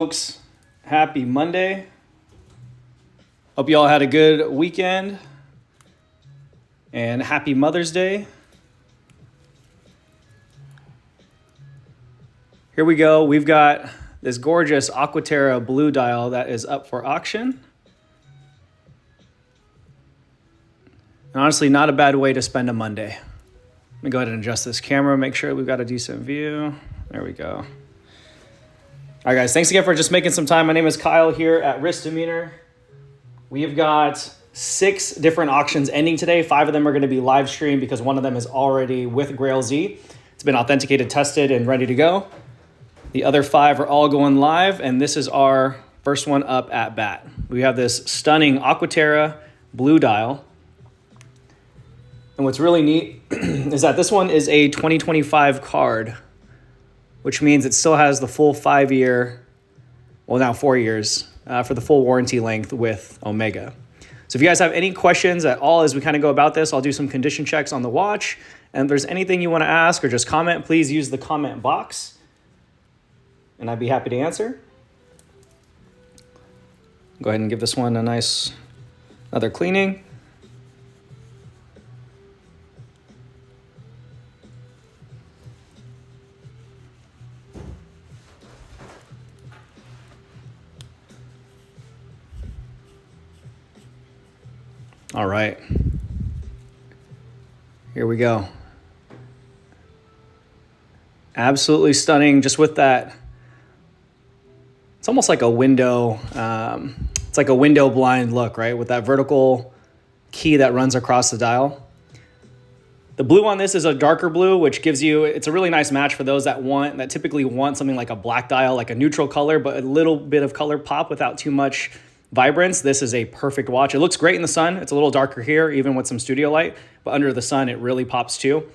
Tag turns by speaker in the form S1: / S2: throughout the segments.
S1: Folks, happy Monday. Hope you all had a good weekend and happy Mother's Day. Here we go. We've got this gorgeous Aqua Terra blue dial that is up for auction. And honestly, not a bad way to spend a Monday. Let me go ahead and adjust this camera, make sure we've got a decent view. There we go. All right, guys, thanks again for just making some time. My name is Kyle here at Risk Demeanor. We've got 6 different auctions ending today. 5 of them are going to be live streamed because one of them is already with Grail Z. It's been authenticated, tested, and ready to go. The other 5 are all going live, and this is our first one up at bat. We have this stunning Aqua Terra blue dial. And what's really neat is that this one is a 2025 card, which means it still has the full 5-year, well, now 4 years, for the full warranty length with Omega. So if you guys have any questions at all as we kind of go about this, I'll do some condition checks on the watch. And if there's anything you want to ask or just comment, please use the comment box, and I'd be happy to answer. Go ahead and give this one a nice, another cleaning. All right, here we go. Absolutely stunning, just with that. It's almost like a window. It's like a window blind look, right? With that vertical key that runs across the dial. The blue on this is a darker blue, which gives you, it's a really nice match for those that typically want something like a black dial, like a neutral color, but a little bit of color pop without too much vibrance. This is a perfect watch. It looks great in the sun. It's a little darker here, even with some studio light, but under the sun, it really pops too.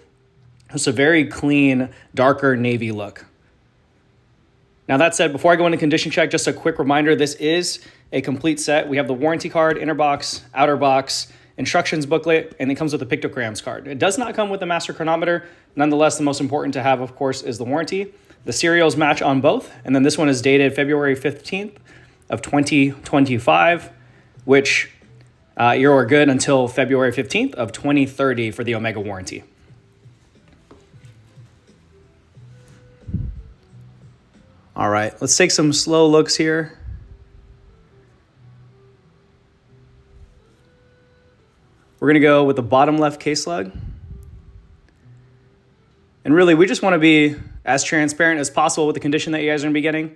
S1: It's a very clean, darker navy look. Now that said, before I go into condition check, just a quick reminder, this is a complete set. We have the warranty card, inner box, outer box, instructions booklet, and it comes with a pictograms card. It does not come with a master chronometer. Nonetheless, the most important to have, of course, is the warranty. The serials match on both, and then this one is dated February 15th of 2025, which you're good until February 15th of 2030 for the Omega warranty. All right, let's take some slow looks here. We're gonna go with the bottom left case lug. And really, we just wanna be as transparent as possible with the condition that you guys are gonna be getting.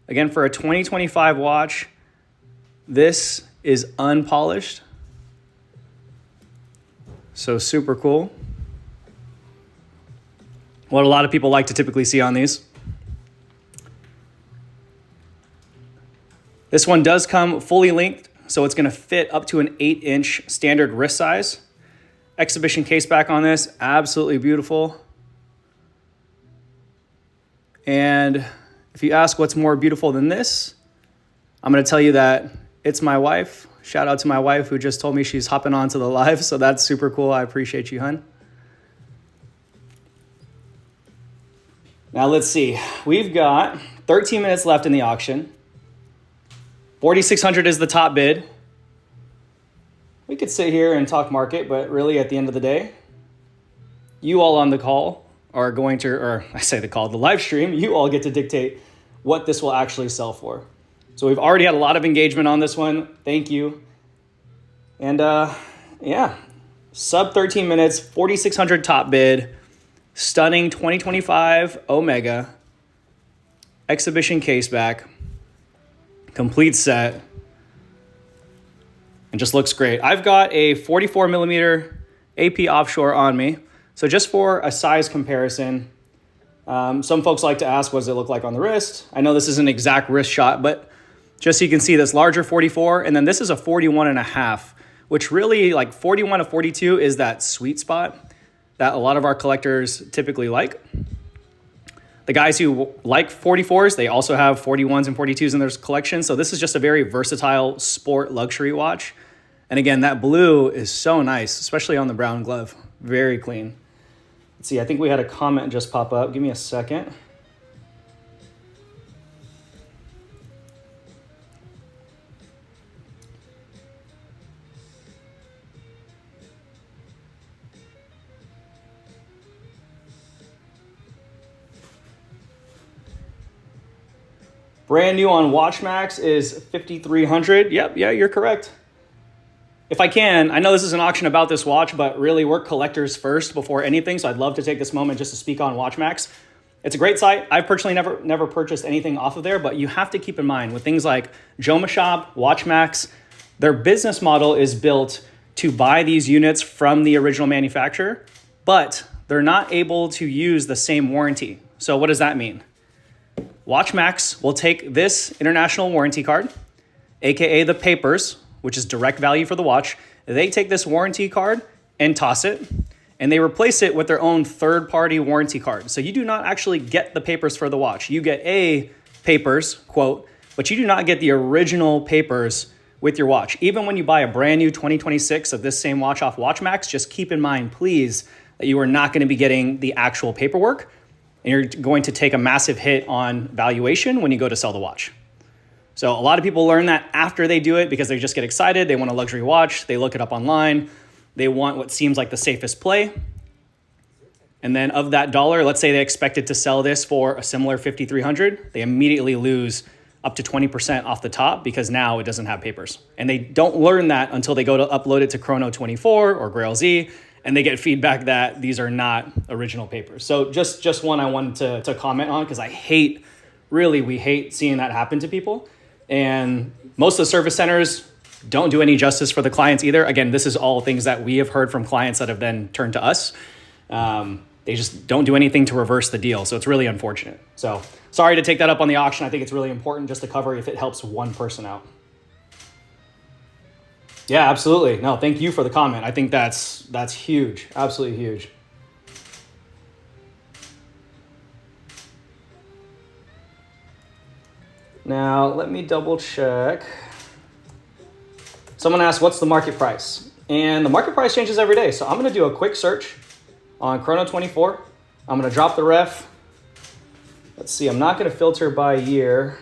S1: Again, for a 2025 watch, this is unpolished. So super cool. What a lot of people like to typically see on these. This one does come fully linked, so it's gonna fit up to an 8-inch standard wrist size. Exhibition case back on this, absolutely beautiful. And if you ask what's more beautiful than this, I'm going to tell you that it's my wife. Shout out to my wife who just told me she's hopping onto the live, so that's super cool. I appreciate you, hun. Now let's see. We've got 13 minutes left in the auction. $4,600 is the top bid. We could sit here and talk market, but really at the end of the day, you all on the call are going to, or I say the call, the live stream, you all get to dictate what this will actually sell for. So we've already had a lot of engagement on this one. Thank you. And yeah, sub 13 minutes, 4,600 top bid, stunning 2025 Omega, exhibition case back, complete set, and just looks great. I've got a 44 millimeter AP offshore on me. So just for a size comparison, some folks like to ask, what does it look like on the wrist? I know this is an exact wrist shot, but just so you can see this larger 44, and then this is a 41.5, which really like 41 to 42 is that sweet spot that a lot of our collectors typically like. The guys who like 44s, they also have 41s and 42s in their collection. So this is just a very versatile sport luxury watch. And again, that blue is so nice, especially on the brown glove. Very clean. Let's see, I think we had a comment just pop up. Give me a second. Brand new on WatchMax is $5,300. Yep, yeah, you're correct. If I can, I know this is an auction about this watch, but really we're collectors first before anything. So I'd love to take this moment just to speak on WatchMax. It's a great site. I've personally never purchased anything off of there, but you have to keep in mind with things like Joma Shop, WatchMax, their business model is built to buy these units from the original manufacturer, but they're not able to use the same warranty. So what does that mean? WatchMax will take this international warranty card, AKA the papers, which is direct value for the watch. They take this warranty card and toss it, and they replace it with their own third-party warranty card. So you do not actually get the papers for the watch. You get a papers, quote, but you do not get the original papers with your watch. Even when you buy a brand new 2026 of this same watch off WatchMax, just keep in mind, please, that you are not going to be getting the actual paperwork, and you're going to take a massive hit on valuation when you go to sell the watch. So a lot of people learn that after they do it because they just get excited. They want a luxury watch. They look it up online. They want what seems like the safest play. And then of that dollar, let's say they expected to sell this for a similar $5,300. They immediately lose up to 20% off the top because now it doesn't have papers. And they don't learn that until they go to upload it to Chrono 24 or Grail Z, and they get feedback that these are not original papers. So just one I wanted to comment on because we hate seeing that happen to people. And most of the service centers don't do any justice for the clients either. Again, this is all things that we have heard from clients that have then turned to us. They just don't do anything to reverse the deal. So it's really unfortunate. So sorry to take that up on the auction. I think it's really important just to cover if it helps one person out. Yeah, absolutely. No, thank you for the comment. I think that's huge. Absolutely huge. Now, let me double check. Someone asked, what's the market price? And the market price changes every day. So I'm going to do a quick search on Chrono 24. I'm going to drop the ref. Let's see. I'm not going to filter by year.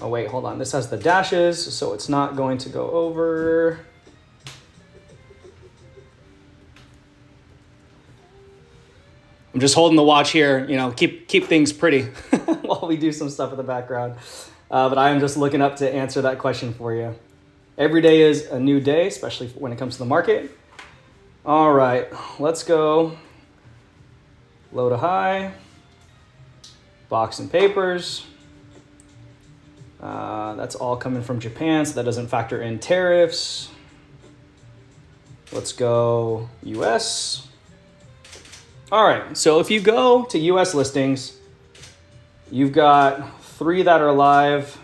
S1: Oh, wait, hold on. This has the dashes, so it's not going to go over. I'm just holding the watch here, keep things pretty while we do some stuff in the background. But I am just looking up to answer that question for you. Every day is a new day, especially when it comes to the market. All right, let's go. Low to high. Box and papers. That's all coming from Japan, so that doesn't factor in tariffs. Let's go US. All right, so if you go to US listings, you've got 3 that are live.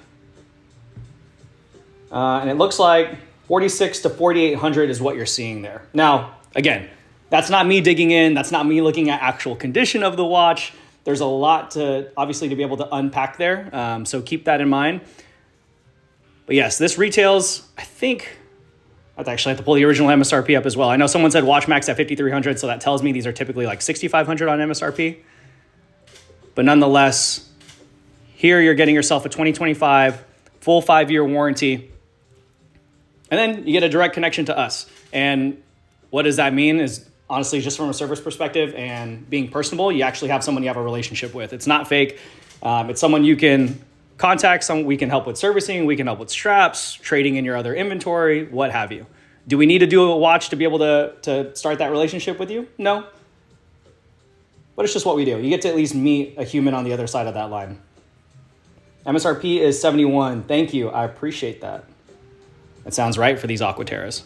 S1: And it looks like 46 to 4,800 is what you're seeing there. Now, again, that's not me digging in. That's not me looking at actual condition of the watch. There's a lot to be able to unpack there. So keep that in mind. But yes, this retails, I think, I'd actually have to pull the original MSRP up as well. I know someone said WatchMax at 5,300, so that tells me these are typically like 6,500 on MSRP. But nonetheless, here you're getting yourself a 2025 full 5-year warranty. And then you get a direct connection to us. And what does that mean is honestly, just from a service perspective and being personable, you actually have someone you have a relationship with. It's not fake. It's someone you can contact. We can help with servicing. We can help with straps, trading in your other inventory, what have you. Do we need to do a watch to be able to start that relationship with you? No. But it's just what we do. You get to at least meet a human on the other side of that line. MSRP is 71. Thank you. I appreciate that. That sounds right for these Aqua Terras.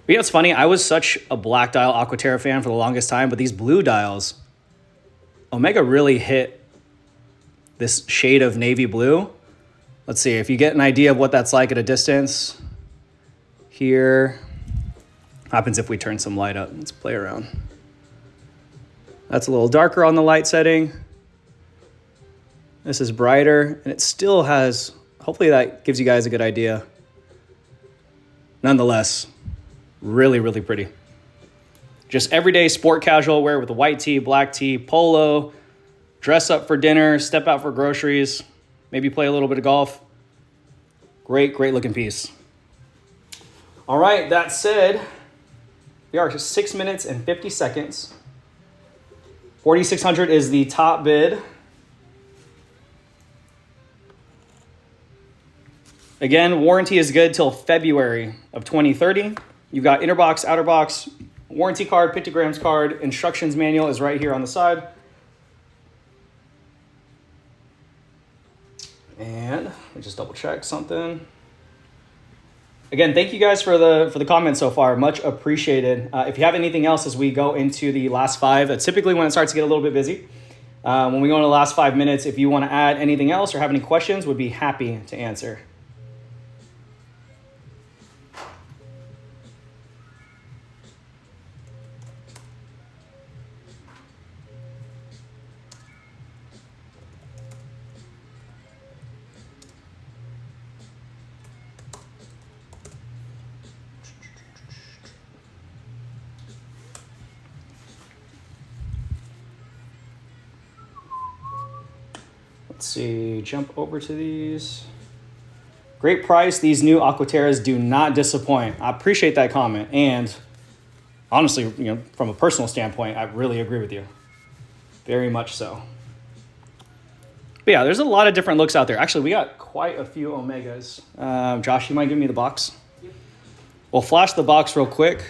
S1: But it's funny. I was such a black dial Aqua Terra fan for the longest time, but these blue dials, Omega really hit this shade of navy blue. Let's see if you get an idea of what that's like at a distance. Here, happens if we turn some light up. Let's play around. That's a little darker on the light setting. This is brighter, and it still has, hopefully that gives you guys a good idea. Nonetheless, really, really pretty. Just everyday sport casual wear with a white tee, black tee, polo, dress up for dinner, step out for groceries, maybe play a little bit of golf. Great, great looking piece. All right, that said, we are 6 minutes and 50 seconds. 4,600 is the top bid. Again, warranty is good till February of 2030. You've got inner box, outer box, warranty card, pictograms card, instructions manual is right here on the side. And let me just double check something. Again, thank you guys for the comments so far. Much appreciated. If you have anything else as we go into the last 5, that's typically when it starts to get a little bit busy. When we go into the last 5 minutes, if you want to add anything else or have any questions, would be happy to answer. Let's see, jump over to these. Great price. These new Aqua Terras do not disappoint. I appreciate that comment. And honestly, from a personal standpoint, I really agree with you. Very much so. But yeah, there's a lot of different looks out there. Actually, we got quite a few Omegas. Josh, you might give me the box? Yep. We'll flash the box real quick.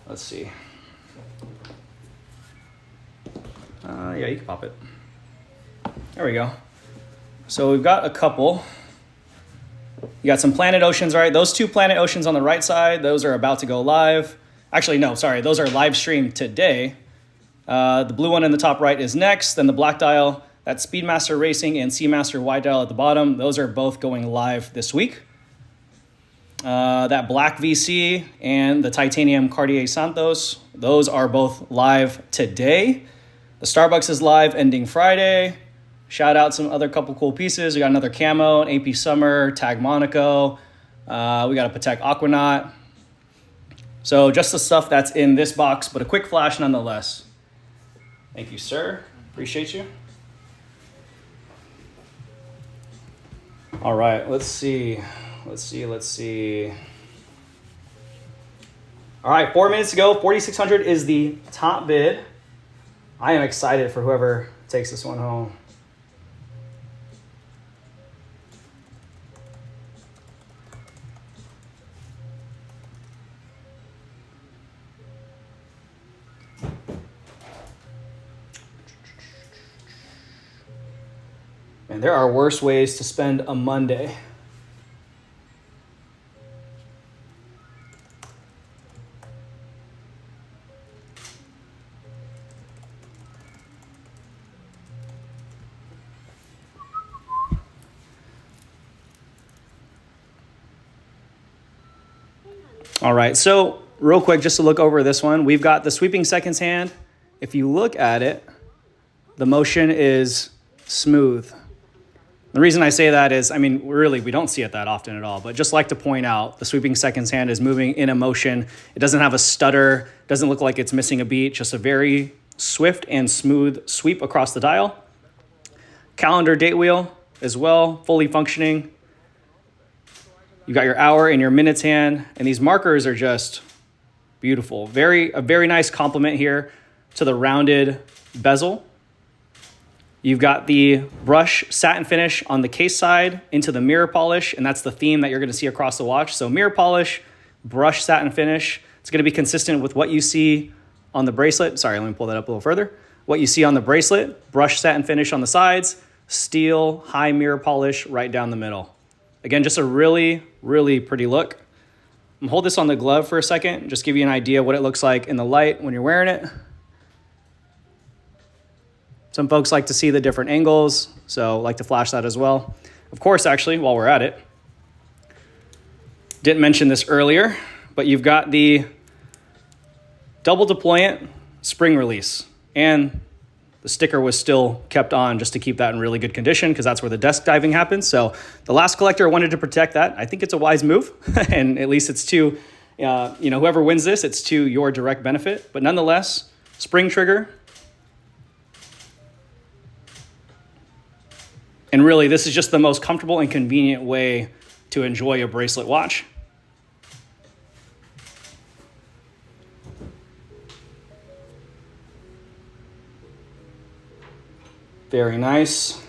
S1: Let's see. Yeah, you can pop it. There we go. So we've got a couple. You got some Planet Oceans, right? Those 2 Planet Oceans on the right side, those are about to go live. Actually, no, sorry. Those are live streamed today. The blue one in the top right is next. Then the black dial, that's Speedmaster Racing and Seamaster wide dial at the bottom. Those are both going live this week. That black VC and the titanium Cartier Santos, those are both live today. The Starbucks is live ending Friday. Shout out some other couple cool pieces. We got another camo, an AP Summer, Tag Monaco. We got a Patek Aquanaut. So just the stuff that's in this box, but a quick flash nonetheless. Thank you, sir. Appreciate you. All right, let's see. All right, 4 minutes to go. 4,600 is the top bid. I am excited for whoever takes this one home. And there are worse ways to spend a Monday. All right, so real quick, just to look over this one, we've got the sweeping seconds hand. If you look at it, the motion is smooth. The reason I say that is, really, we don't see it that often at all, but just like to point out, the sweeping seconds hand is moving in a motion. It doesn't have a stutter, doesn't look like it's missing a beat, just a very swift and smooth sweep across the dial. Calendar date wheel as well, fully functioning. You got your hour and your minutes hand, and these markers are just beautiful. A very nice compliment here to the rounded bezel. You've got the brush satin finish on the case side into the mirror polish, and that's the theme that you're going to see across the watch. So mirror polish, brush satin finish. It's going to be consistent with what you see on the bracelet. Sorry, let me pull that up a little further. What you see on the bracelet, brush satin finish on the sides, steel, high mirror polish right down the middle. Again, just a really, really pretty look. I'm gonna hold this on the glove for a second, just give you an idea what it looks like in the light when you're wearing it. Some folks like to see the different angles, so like to flash that as well. Of course, actually, while we're at it, didn't mention this earlier, but you've got the double deployant spring release, and the sticker was still kept on just to keep that in really good condition because that's where the desk diving happens. So the last collector wanted to protect that. I think it's a wise move, and at least it's to, whoever wins this, it's to your direct benefit. But nonetheless, spring trigger. And really, this is just the most comfortable and convenient way to enjoy a bracelet watch. Very nice.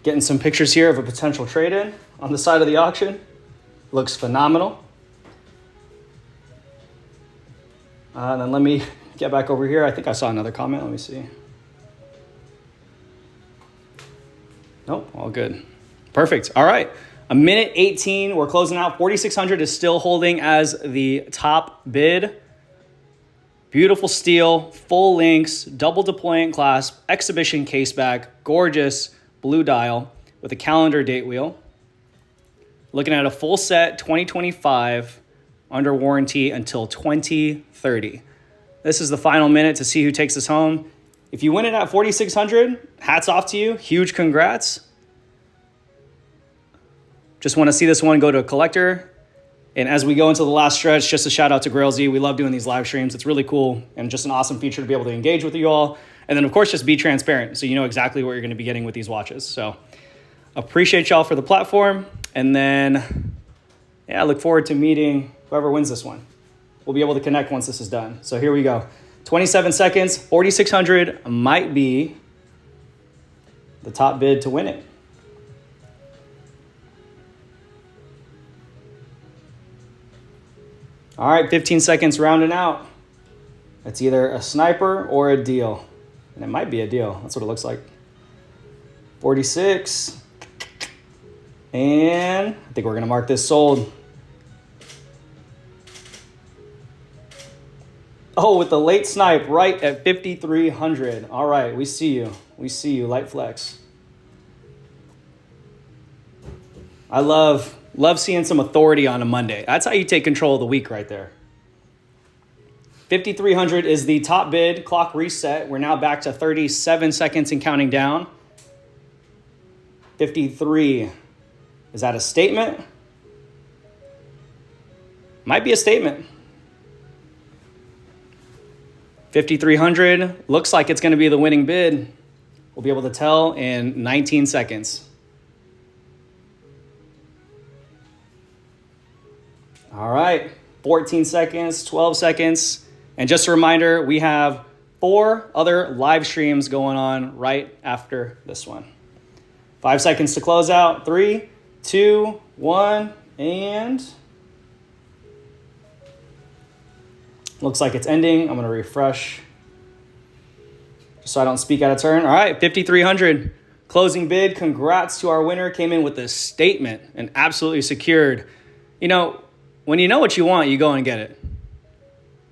S1: Getting some pictures here of a potential trade-in on the side of the auction. Looks phenomenal. And then let me get back over here. I think I saw another comment. Let me see. Nope, all good. Perfect. All right. A minute 18. We're closing out. 4,600 is still holding as the top bid. Beautiful steel, full links, double deployant clasp, exhibition case back, gorgeous blue dial with a calendar date wheel. Looking at a full set 2025 under warranty until 2030. This is the final minute to see who takes this home. If you win it at 4,600, hats off to you. Huge congrats. Just want to see this one go to a collector. And as we go into the last stretch, just a shout out to Grail Z. We love doing these live streams. It's really cool and just an awesome feature to be able to engage with you all. And then of course, just be transparent so you know exactly what you're going to be getting with these watches. So appreciate y'all for the platform. And then, yeah, I look forward to meeting whoever wins this one. We'll be able to connect once this is done. So here we go. 27 seconds, 4,600 might be the top bid to win it. All right, 15 seconds rounding out. It's either a sniper or a deal. And it might be a deal. That's what it looks like. 46. And I think we're going to mark this sold. Oh, with the late snipe right at 5,300. All right, we see you. We see you, Light Flex. I love seeing some authority on a Monday. That's how you take control of the week right there. 5,300 is the top bid. Clock reset. We're now back to 37 seconds and counting down. 53. Is that a statement? Might be a statement. 5,300 looks like it's going to be the winning bid. We'll be able to tell in 19 seconds. All right, 14 seconds, 12 seconds. And just a reminder, we have 4 other live streams going on right after this one. 5 seconds to close out. 3, 2, 1, and looks like it's ending. I'm going to refresh just so I don't speak out of turn. All right, 5,300 closing bid. Congrats to our winner. Came in with a statement and absolutely secured. You know, when you know what you want, you go and get it.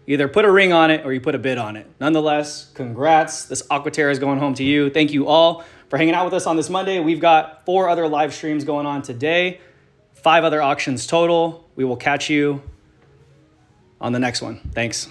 S1: You either put a ring on it or you put a bid on it. Nonetheless, congrats. This Aqua Terra is going home to you. Thank you all for hanging out with us on this Monday. We've got 4 other live streams going on today, 5 other auctions total. We will catch you on the next one. Thanks.